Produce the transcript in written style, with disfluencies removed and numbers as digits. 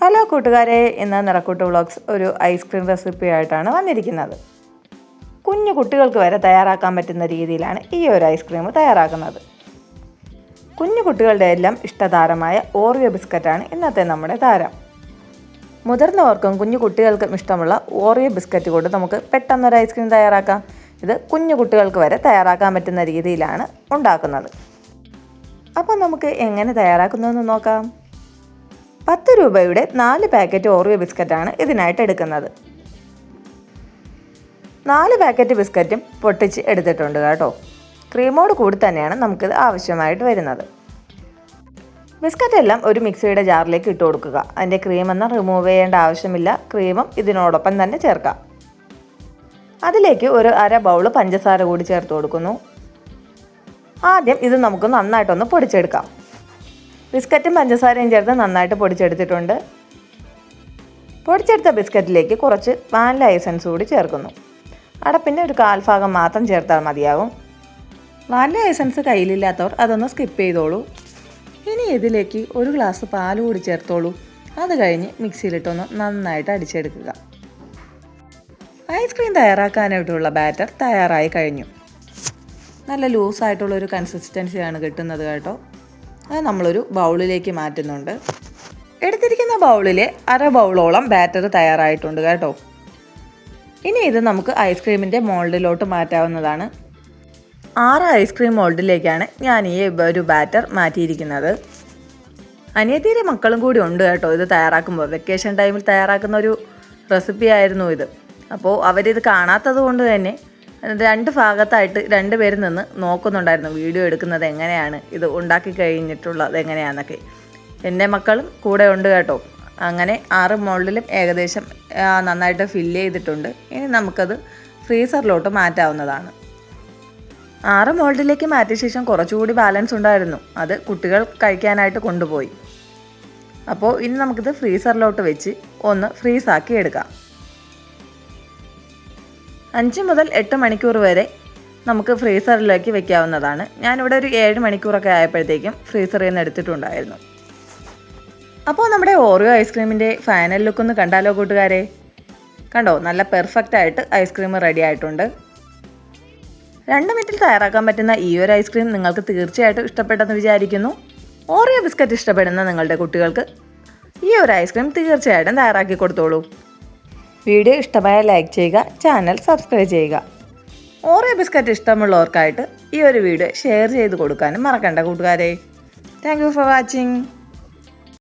Hello കൂട്ടുകാരെ, ഇന്ന് നിറക്കൂട്ട് vlogs ഒരു ഐസ്ക്രീം റെസിപ്പി ആയിട്ടാണ് വന്നിരിക്കുന്നത്. കുഞ്ഞു കുട്ടികൾക്ക് വരെ തയ്യാറാക്കാൻ പറ്റുന്ന രീതിയിലാണ് ഈ ഒരു ഐസ്ക്രീം തയ്യാറാക്കുന്നത്. കുഞ്ഞു കുട്ടികളുടെ എല്ലാം ഇഷ്ടതാരമായ ഓറിയോ ബിസ്ക്കറ്റാണ് ഇന്നത്തെ നമ്മുടെ താരം. മുതിർന്നവർക്കും കുഞ്ഞു കുട്ടികൾക്കും ഇഷ്ടമുള്ള ഓറിയോ ബിസ്ക്കറ്റ് കൊണ്ട് നമുക്ക് പെട്ടെന്നൊരു ഐസ്ക്രീം തയ്യാറാക്കാം. ഇത് കുഞ്ഞു കുട്ടികൾക്ക് വരെ തയ്യാറാക്കാൻ പറ്റുന്ന രീതിയിലാണ് ഉണ്ടാക്കുന്നത്. അപ്പോൾ നമുക്ക് എങ്ങനെ തയ്യാറാക്കുന്നതെന്ന് നോക്കാം. 10 രൂപയുടെ 4 പാക്കറ്റ് ഓറിയോ ബിസ്ക്കറ്റാണ് ഇതിനായിട്ട് എടുക്കുന്നത്. 4 പാക്കറ്റ് ബിസ്ക്കറ്റും പൊട്ടിച്ച് എടുത്തിട്ടുണ്ട് കേട്ടോ. ക്രീമോട് കൂടി തന്നെയാണ് നമുക്കിത് ആവശ്യമായിട്ട് വരുന്നത്. ബിസ്ക്കറ്റ് എല്ലാം ഒരു മിക്സിയുടെ ജാറിലേക്ക് ഇട്ട് കൊടുക്കുക. അതിൻ്റെ ക്രീമൊന്നും റിമൂവ് ചെയ്യേണ്ട ആവശ്യമില്ല. ക്രീമും ഇതിനോടൊപ്പം തന്നെ ചേർക്കാം. അതിലേക്ക് ഒരു അര ബൗൾ പഞ്ചസാര കൂടി ചേർത്ത് കൊടുക്കുന്നു. ആദ്യം ഇത് നമുക്ക് നന്നായിട്ടൊന്ന് പൊടിച്ചെടുക്കാം. ബിസ്ക്കറ്റും പഞ്ചസാരയും ചേർത്ത് നന്നായിട്ട് പൊടിച്ചെടുത്തിട്ടുണ്ട്. പൊടിച്ചെടുത്ത ബിസ്ക്കറ്റിലേക്ക് കുറച്ച് വാനില എസൻസ് കൂടി ചേർക്കുന്നു. അടപ്പിൻ്റെ ഒരു 1/4 ഭാഗം മാത്രം ചേർത്താൽ മതിയാകും. വാനില എസൻസ് കയ്യിലില്ലാത്തവർ അതൊന്ന് സ്കിപ്പ് ചെയ്തോളൂ. ഇനി ഇതിലേക്ക് ഒരു ഗ്ലാസ് പാൽ കൂടി ചേർത്തോളൂ. അത് കഴിഞ്ഞ് മിക്സിയിലിട്ടൊന്ന് നന്നായിട്ട് അടിച്ചെടുക്കുക. ഐസ്ക്രീം തയ്യാറാക്കാനായിട്ടുള്ള ബാറ്റർ തയ്യാറായി കഴിഞ്ഞു. നല്ല ലൂസായിട്ടുള്ളൊരു കൺസിസ്റ്റൻസിയാണ് കിട്ടുന്നത് കേട്ടോ. അത് നമ്മളൊരു ബൗളിലേക്ക് മാറ്റുന്നുണ്ട്. എടുത്തിരിക്കുന്ന ബൗളിലെ അര ബൗളോളം ബാറ്റർ തയ്യാറായിട്ടുണ്ട് കേട്ടോ. ഇനി ഇത് നമുക്ക് ഐസ്ക്രീമിൻ്റെ മോൾഡിലോട്ട് മാറ്റാവുന്നതാണ്. 6 ഐസ്ക്രീം മോൾഡിലേക്കാണ് ഞാൻ ഈ ഒരു ബാറ്റർ മാറ്റിയിരിക്കുന്നത്. അനിയത്തിയുടെ മക്കളും കൂടി ഉണ്ട് കേട്ടോ ഇത് തയ്യാറാക്കുമ്പോൾ. വെക്കേഷൻ ടൈമിൽ തയ്യാറാക്കുന്ന ഒരു റെസിപ്പി ആയിരുന്നു ഇത്. അപ്പോൾ അവരിത് കാണാത്തത് കൊണ്ട് തന്നെ 2 ഭാഗത്തായിട്ട് 2 പേരിൽ നിന്ന് നോക്കുന്നുണ്ടായിരുന്നു വീഡിയോ എടുക്കുന്നത് എങ്ങനെയാണ്, ഇത് ഉണ്ടാക്കി കഴിഞ്ഞിട്ടുള്ളത് എങ്ങനെയാണെന്നൊക്കെ. എൻ്റെ മക്കളും കൂടെ ഉണ്ട് കേട്ടോ. അങ്ങനെ 6 മോൾഡിലും ഏകദേശം നന്നായിട്ട് ഫില്ല് ചെയ്തിട്ടുണ്ട്. ഇനി നമുക്കത് ഫ്രീസറിലോട്ട് മാറ്റാവുന്നതാണ്. 6 മോൾഡിലേക്ക് മാറ്റിയ ശേഷം കുറച്ചുകൂടി ബാലൻസ് ഉണ്ടായിരുന്നു. അത് കുട്ടികൾ കഴിക്കാനായിട്ട് കൊണ്ടുപോയി. അപ്പോൾ ഇനി നമുക്കിത് ഫ്രീസറിലോട്ട് വെച്ച് ഒന്ന് ഫ്രീസാക്കി എടുക്കാം. 5 മുതൽ 8 മണിക്കൂർ വരെ നമുക്ക് ഫ്രീസറിലേക്ക് വെക്കാവുന്നതാണ്. ഞാനിവിടെ ഒരു 7 മണിക്കൂറൊക്കെ ആയപ്പോഴത്തേക്കും ഫ്രീസറിൽ നിന്ന് എടുത്തിട്ടുണ്ടായിരുന്നു. അപ്പോൾ നമ്മുടെ ഓറിയോ ഐസ്ക്രീമിൻ്റെ ഫൈനൽ ലുക്ക് ഒന്ന് കണ്ടാലോ കൂട്ടുകാരെ. കണ്ടോ, നല്ല പെർഫെക്റ്റ് ആയിട്ട് ഐസ്ക്രീം റെഡി ആയിട്ടുണ്ട്. 2 മിനിറ്റിൽ തയ്യാറാക്കാൻ പറ്റുന്ന ഈ ഒരു ഐസ്ക്രീം നിങ്ങൾക്ക് തീർച്ചയായിട്ടും ഇഷ്ടപ്പെട്ടെന്ന് വിചാരിക്കുന്നു. ഓറിയോ ബിസ്ക്കറ്റ് ഇഷ്ടപ്പെടുന്ന നിങ്ങളുടെ കുട്ടികൾക്ക് ഈ ഒരു ഐസ്ക്രീം തീർച്ചയായിട്ടും തയ്യാറാക്കി കൊടുത്തോളൂ. വീഡിയോ ഇഷ്ടമായ ലൈക്ക് ചെയ്യുക, ചാനൽ സബ്സ്ക്രൈബ് ചെയ്യുക. ഓറിയോ ബിസ്ക്കറ്റ് ഇഷ്ടമുള്ളവർക്കായിട്ട് ഈ ഒരു വീഡിയോ ഷെയർ ചെയ്ത് കൊടുക്കാനും മറക്കണ്ട കൂട്ടുകാരെ. Thank you for watching.